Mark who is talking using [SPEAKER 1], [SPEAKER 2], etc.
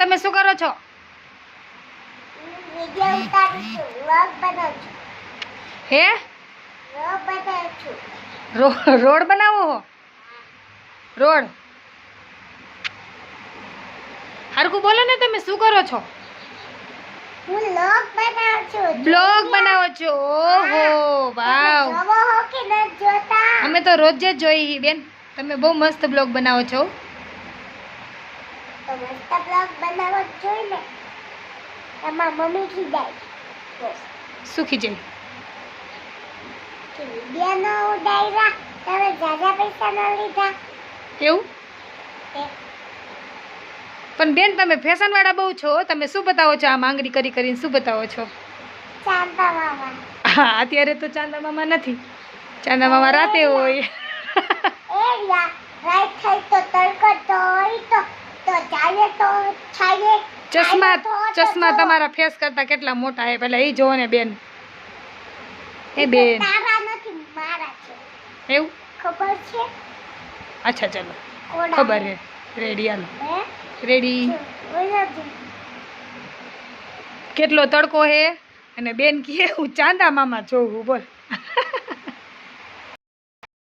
[SPEAKER 1] તમે શું કરો છો?
[SPEAKER 2] વિડિયો ઉતારું છું, વ્લોગ બનાવું છું.
[SPEAKER 1] હે
[SPEAKER 2] વ્લોગ બનાવું છું.
[SPEAKER 1] રોડ બનાવો હો? રોડ હરકું બોલો ને, તમે શું કરો છો?
[SPEAKER 2] હું વ્લોગ બનાવું છું.
[SPEAKER 1] બ્લોગ બનાવો છો? ઓહો વાવ,
[SPEAKER 2] જોવો હો કે નથી જોતા?
[SPEAKER 1] અમે તો રોજ જ જોઈ બેન. તમે બહુ મસ્ત બ્લોગ બનાવો છો.
[SPEAKER 2] તો મસ્ત બ્લોગ બનાવવો જ જોઈએ ને. એમાં મમ્મી ખીજાય
[SPEAKER 1] સુખી જઈ
[SPEAKER 2] કે વિડિયો ન ઉડાડ્યા, તમે જાજા પૈસા ન લીધા.
[SPEAKER 1] એવું?
[SPEAKER 2] એ
[SPEAKER 1] પણ બેન તમે ફેશન વાળા બહુ છો. તમે શું બતાવો છો? આ માંગણી કરી કરીને શું બતાવો છો?
[SPEAKER 2] ચાંદા મામા
[SPEAKER 1] હા, અત્યારે તો ચાંદા મામા નથી. ચાંદા મામા રાતે હોય.
[SPEAKER 2] એ યા રાઈટ થાય તો તડકો તો હોય તો ચાલે તો છાયે.
[SPEAKER 1] ચશ્મા તમારા ફેસ કરતા કેટલા મોટા હે, પેલા એ જોવો ને બેન. એ બેન
[SPEAKER 2] તારા નથી, મારા છે.
[SPEAKER 1] એવું?
[SPEAKER 2] ખબર છે?
[SPEAKER 1] અચ્છા ચલો,
[SPEAKER 2] કોડા
[SPEAKER 1] ખબર હે. રેડી હાલો,
[SPEAKER 2] હે
[SPEAKER 1] રેડી.
[SPEAKER 2] ઓય
[SPEAKER 1] કેટલો તડકો હે અને બેન કહે હું ચાંદા મામા જોઉં. બોલ.